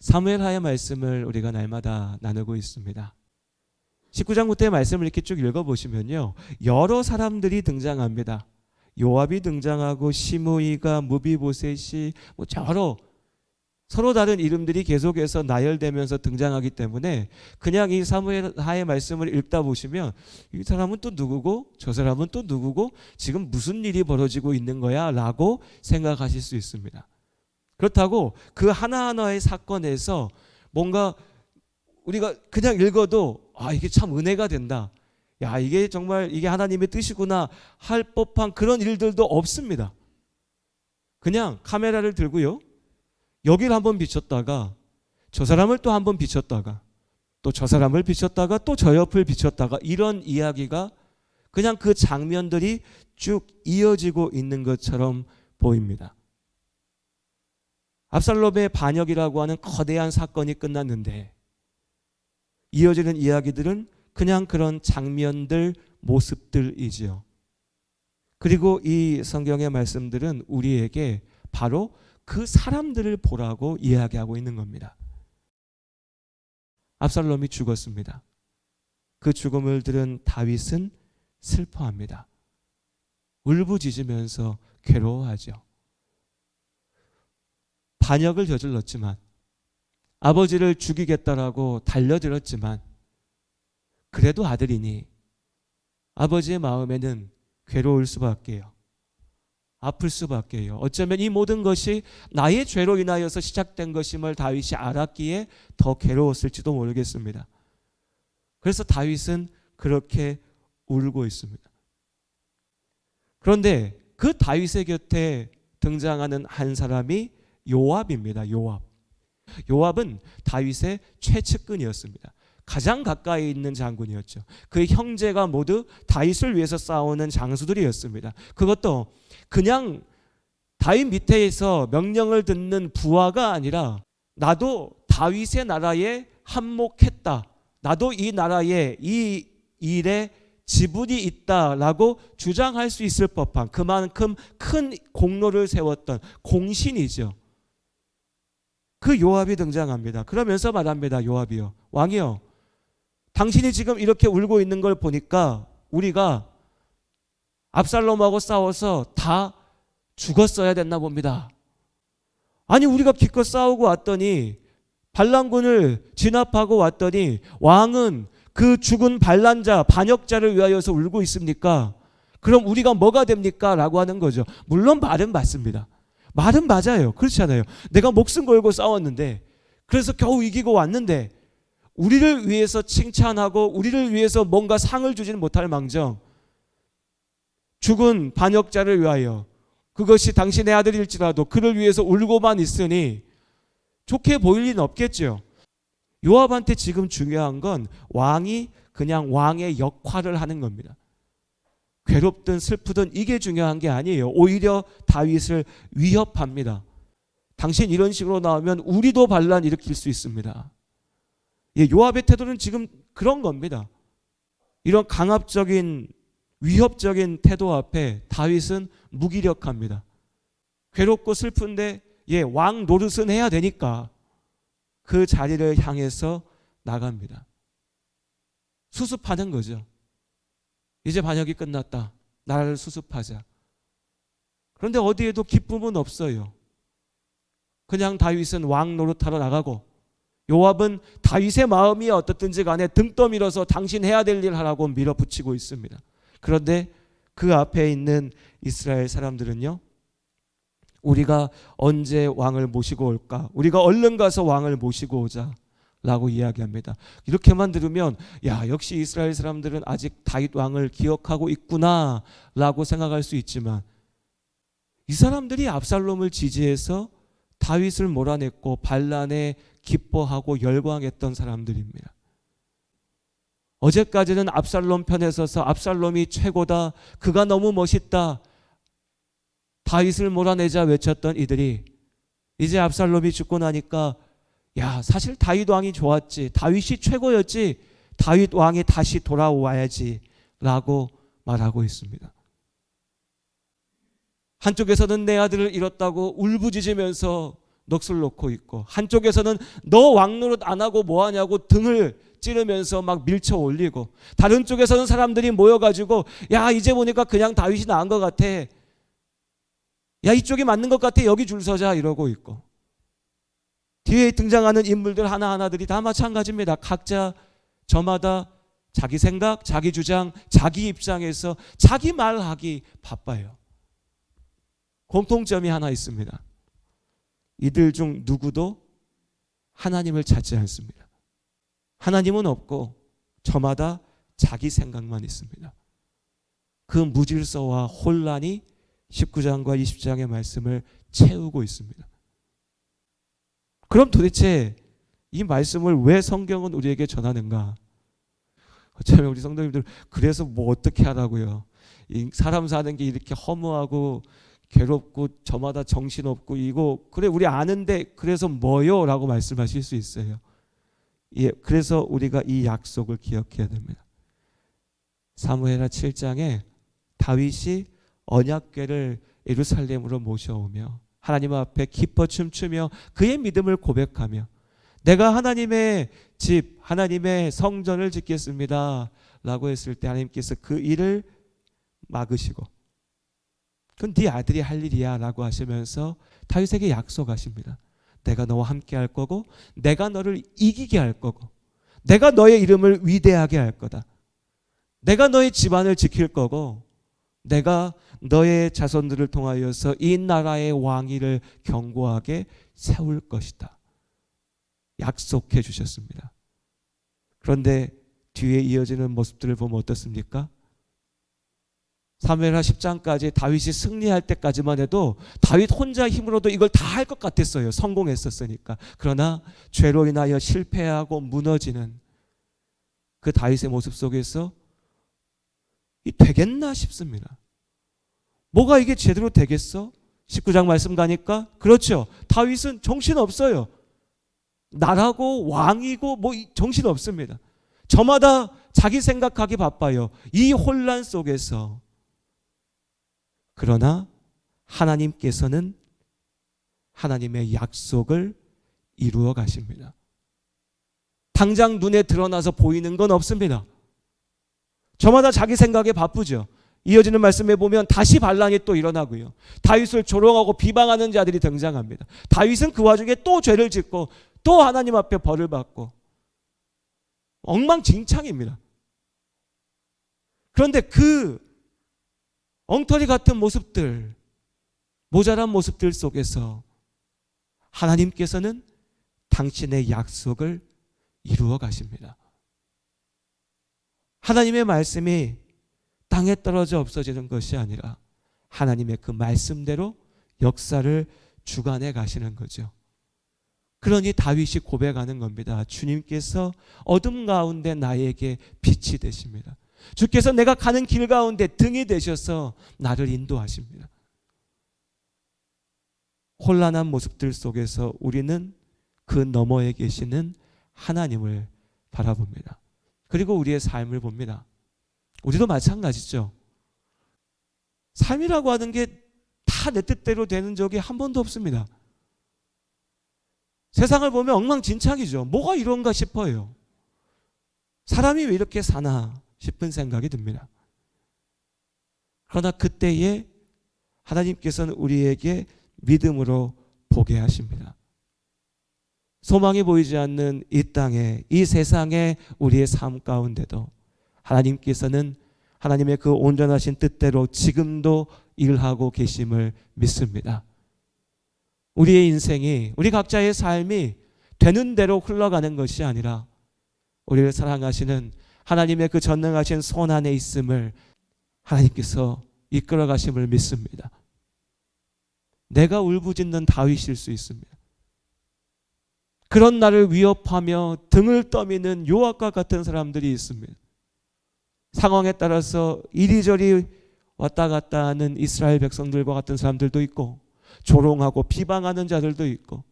사무엘하의 말씀을 우리가 날마다 나누고 있습니다. 19장 9때 말씀을 이렇게 쭉 읽어보시면요, 여러 사람들이 등장합니다. 요압이 등장하고 시므이가, 무비보셋이, 여러 서로 다른 이름들이 계속해서 나열되면서 등장하기 때문에 그냥 이 사무엘하의 말씀을 읽다 보시면 이 사람은 또 누구고 저 사람은 또 누구고 지금 무슨 일이 벌어지고 있는 거야 라고 생각하실 수 있습니다. 그렇다고 그 하나하나의 사건에서 뭔가 우리가 그냥 읽어도 이게 참 은혜가 된다, 이게 정말 이게 하나님의 뜻이구나 할 법한 그런 일들도 없습니다. 그냥 카메라를 들고요, 여기를 한번 비췄다가 저 사람을 또 한번 비췄다가 또 저 사람을 비췄다가 또 저 옆을 비췄다가 이런 이야기가 그냥 그 장면들이 쭉 이어지고 있는 것처럼 보입니다. 압살롬의 반역이라고 하는 거대한 사건이 끝났는데 이어지는 이야기들은 그냥 그런 장면들, 모습들이지요. 그리고 이 성경의 말씀들은 우리에게 바로 그 사람들을 보라고 이야기하고 있는 겁니다. 압살롬이 죽었습니다. 그 죽음을 들은 다윗은 슬퍼합니다. 울부짖으면서 괴로워하죠. 반역을 저질렀지만, 아버지를 죽이겠다라고 달려들었지만 그래도 아들이니 아버지의 마음에는 괴로울 수밖에요. 아플 수밖에요. 어쩌면 이 모든 것이 나의 죄로 인하여서 시작된 것임을 다윗이 알았기에 더 괴로웠을지도 모르겠습니다. 그래서 다윗은 그렇게 울고 있습니다. 그런데 그 다윗의 곁에 등장하는 한 사람이 요압입니다. 요압은 다윗의 최측근이었습니다. 가장 가까이 있는 장군이었죠. 그의 형제가 모두 다윗을 위해서 싸우는 장수들이었습니다. 그것도 그냥 다윗 밑에서 명령을 듣는 부하가 아니라 나도 다윗의 나라에 한몫했다, 나도 이 나라에 이 일에 지분이 있다라고 주장할 수 있을 법한 그만큼 큰 공로를 세웠던 공신이죠. 그 요압이 등장합니다. 그러면서 말합니다. 요압이요, 왕이요, 당신이 지금 이렇게 울고 있는 걸 보니까 우리가 압살롬하고 싸워서 다 죽었어야 됐나 봅니다. 아니, 우리가 기껏 싸우고 왔더니 반란군을 진압하고 왔더니 왕은 그 죽은 반란자, 반역자를 위하여서 울고 있습니까? 그럼 우리가 뭐가 됩니까? 라고 하는 거죠. 물론 말은 맞습니다. 말은 맞아요. 그렇잖아요. 내가 목숨 걸고 싸웠는데, 그래서 겨우 이기고 왔는데 우리를 위해서 칭찬하고 우리를 위해서 뭔가 상을 주지는 못할 망정 죽은 반역자를 위하여, 그것이 당신의 아들일지라도 그를 위해서 울고만 있으니 좋게 보일 리는 없겠죠. 요압한테 지금 중요한 건 왕이 그냥 왕의 역할을 하는 겁니다. 괴롭든 슬프든 이게 중요한 게 아니에요. 오히려 다윗을 위협합니다. 당신 이런 식으로 나오면 우리도 반란 일으킬 수 있습니다. 요압의 태도는 지금 그런 겁니다. 이런 강압적인 위협적인 태도 앞에 다윗은 무기력합니다. 괴롭고 슬픈데 왕 노릇은 해야 되니까 그 자리를 향해서 나갑니다. 수습하는 거죠. 이제 반역이 끝났다, 나라를 수습하자. 그런데 어디에도 기쁨은 없어요. 그냥 다윗은 왕 노릇하러 나가고 요압은 다윗의 마음이 어떻든지 간에 등 떠밀어서 당신 해야 될 일 하라고 밀어붙이고 있습니다. 그런데 그 앞에 있는 이스라엘 사람들은요, 우리가 언제 왕을 모시고 올까? 우리가 얼른 가서 왕을 모시고 오자 라고 이야기합니다. 이렇게만 들으면 역시 이스라엘 사람들은 아직 다윗 왕을 기억하고 있구나 라고 생각할 수 있지만, 이 사람들이 압살롬을 지지해서 다윗을 몰아냈고 반란에 기뻐하고 열광했던 사람들입니다. 어제까지는 압살롬 편에 서서 압살롬이 최고다, 그가 너무 멋있다, 다윗을 몰아내자 외쳤던 이들이 이제 압살롬이 죽고 나니까 사실 다윗 왕이 좋았지, 다윗이 최고였지, 다윗 왕이 다시 돌아와야지 라고 말하고 있습니다. 한쪽에서는 내 아들을 잃었다고 울부짖으면서 넋을 놓고 있고, 한쪽에서는 너 왕노릇 안 하고 뭐 하냐고 등을 찌르면서 막 밀쳐 올리고, 다른 쪽에서는 사람들이 모여가지고 야 이제 보니까 그냥 다윗이 나은 것 같아, 야 이쪽이 맞는 것 같아, 여기 줄 서자 이러고 있고, 뒤에 등장하는 인물들 하나하나들이 다 마찬가지입니다. 각자 저마다 자기 생각, 자기 주장, 자기 입장에서 자기 말하기 바빠요. 공통점이 하나 있습니다. 이들 중 누구도 하나님을 찾지 않습니다. 하나님은 없고 저마다 자기 생각만 있습니다. 그 무질서와 혼란이 19장과 20장의 말씀을 채우고 있습니다. 그럼 도대체 이 말씀을 왜 성경은 우리에게 전하는가? 어쩌면 우리 성도님들 그래서 뭐 어떻게 하라고요? 사람 사는 게 이렇게 허무하고 괴롭고 저마다 정신없고 이거 그래 우리 아는데 그래서 뭐요? 라고 말씀하실 수 있어요. 예, 그래서 우리가 이 약속을 기억해야 됩니다. 사무엘하 7장에 다윗이 언약궤를 예루살렘으로 모셔오며 하나님 앞에 기뻐 춤추며 그의 믿음을 고백하며 내가 하나님의 집, 하나님의 성전을 짓겠습니다 라고 했을 때 하나님께서 그 일을 막으시고 그건 네 아들이 할 일이야 라고 하시면서 다윗에게 약속하십니다. 내가 너와 함께 할 거고 내가 너를 이기게 할 거고 내가 너의 이름을 위대하게 할 거다. 내가 너의 집안을 지킬 거고 내가 너의 자손들을 통하여서 이 나라의 왕위를 견고하게 세울 것이다. 약속해 주셨습니다. 그런데 뒤에 이어지는 모습들을 보면 어떻습니까? 사무엘하 10장까지 다윗이 승리할 때까지만 해도 다윗 혼자 힘으로도 이걸 다 할 것 같았어요. 성공했었으니까. 그러나 죄로 인하여 실패하고 무너지는 그 다윗의 모습 속에서 이 되겠나 싶습니다. 뭐가 이게 제대로 되겠어? 19장 말씀 가니까 그렇죠. 다윗은 정신없어요. 나라고 왕이고 뭐 정신없습니다. 저마다 자기 생각하기 바빠요. 이 혼란 속에서. 그러나 하나님께서는 하나님의 약속을 이루어 가십니다. 당장 눈에 드러나서 보이는 건 없습니다. 저마다 자기 생각에 바쁘죠. 이어지는 말씀에 보면 다시 반란이 또 일어나고요. 다윗을 조롱하고 비방하는 자들이 등장합니다. 다윗은 그 와중에 또 죄를 짓고 또 하나님 앞에 벌을 받고 엉망진창입니다. 그런데 그 엉터리 같은 모습들, 모자란 모습들 속에서 하나님께서는 당신의 약속을 이루어 가십니다. 하나님의 말씀이 땅에 떨어져 없어지는 것이 아니라 하나님의 그 말씀대로 역사를 주관해 가시는 거죠. 그러니 다윗이 고백하는 겁니다. 주님께서 어둠 가운데 나에게 빛이 되십니다. 주께서 내가 가는 길 가운데 등이 되셔서 나를 인도하십니다. 혼란한 모습들 속에서 우리는 그 너머에 계시는 하나님을 바라봅니다. 그리고 우리의 삶을 봅니다. 우리도 마찬가지죠. 삶이라고 하는 게 다 내 뜻대로 되는 적이 한 번도 없습니다. 세상을 보면 엉망진창이죠. 뭐가 이런가 싶어요. 사람이 왜 이렇게 사나 싶은 생각이 듭니다. 그러나 그때에 하나님께서는 우리에게 믿음으로 보게 하십니다. 소망이 보이지 않는 이 땅에, 이 세상에 우리의 삶 가운데도 하나님께서는 하나님의 그 온전하신 뜻대로 지금도 일하고 계심을 믿습니다. 우리의 인생이, 우리 각자의 삶이 되는 대로 흘러가는 것이 아니라 우리를 사랑하시는 하나님의 그 전능하신 손 안에 있음을 하나님께서 이끌어 가심을 믿습니다. 내가 울부짖는 다윗일 수 있습니다. 그런 나를 위협하며 등을 떠미는 요압과 같은 사람들이 있습니다. 상황에 따라서 이리저리 왔다 갔다 하는 이스라엘 백성들과 같은 사람들도 있고 조롱하고 비방하는 자들도 있고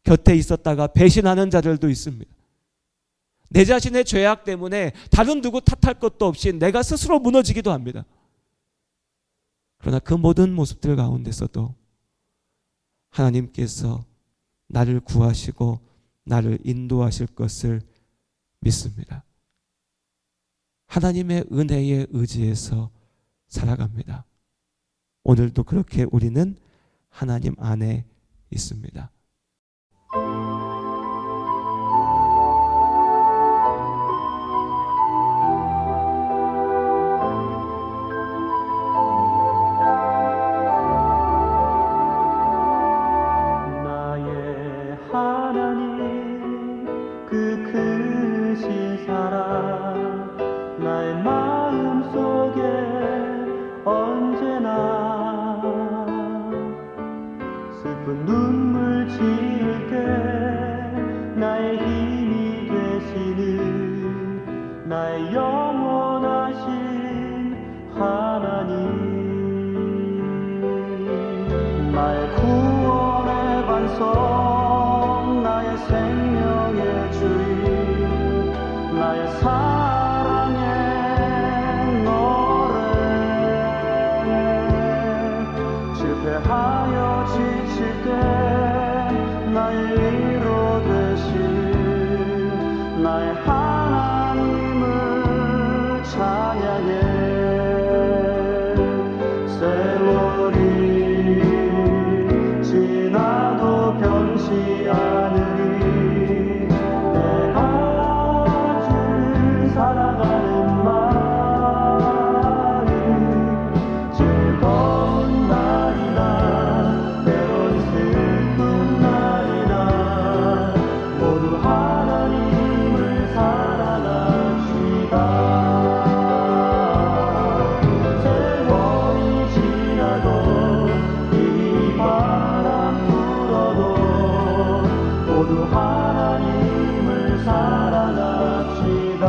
곁에 있었다가 배신하는 자들도 있습니다. 내 자신의 죄악 때문에 다른 누구 탓할 것도 없이 내가 스스로 무너지기도 합니다. 그러나 그 모든 모습들 가운데서도 하나님께서 나를 구하시고 나를 인도하실 것을 믿습니다. 하나님의 은혜에 의지해서 살아갑니다. 오늘도 그렇게 우리는 하나님 안에 있습니다. 나의 하나님 그 크신 사랑 나의 마음속에 언제나 슬픈 눈물 지을 때 나의 힘이 되시는 나의 영원하신 하나님 나의 구원의 반석 나의 생명의 주인 나의 사랑의 노래 실패하여 지칠 때 나의 위로 되신 나의 하나님을 찬양해 세월이 지나도 변치 않으리 내가 주 사랑하는 마음 즐거운 날이나 때론 슬픈 날이나 모두 하나님을 사랑합시다. 세월이 지나도 이 바람 불어도 모두 하나님을 사랑합시다.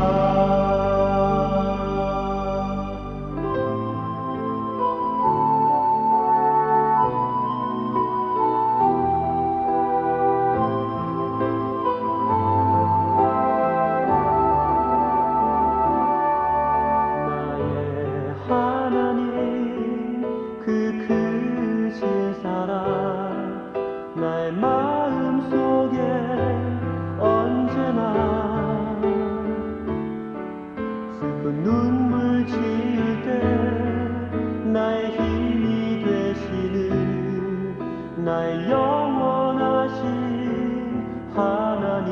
나의 하나님 그 크신 사랑 나의 마음속에 언제나 슬픈 눈물 지을 때 나의 힘이 되시는 나의 영원하신 하나님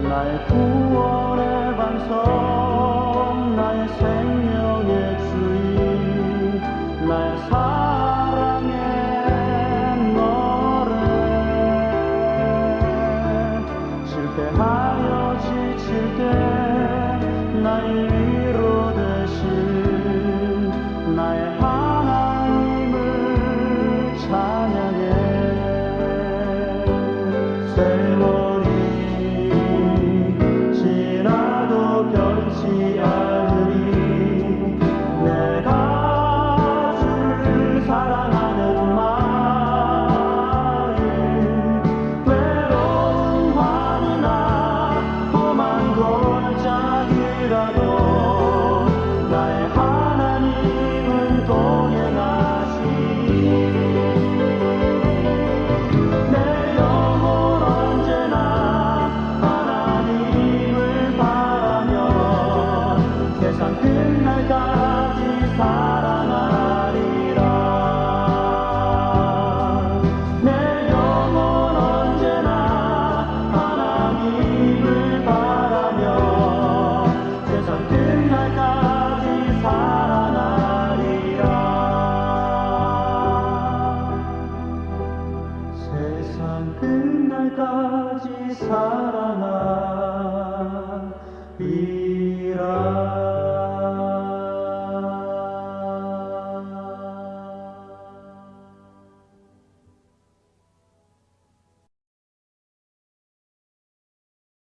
나의 구원의 반석 나의 생명의 주인 나의 사랑의 노래 실패하여 지칠 때 나의 위로 되신 나의 하나님을 찬양해 세월이 지나도 변치 않으리 내가 주를 사랑하는 마음 외로운 밤이나 험한 골짜기라도 나의 하나님은 동행하시니 내 영혼 언제나 하나님을 바라며 세상 끝날까지 사랑하리라 내 영혼 언제나 하나님을 바라며 세상 끝날까지 사랑하리라 세상 끝날까지 사랑하리라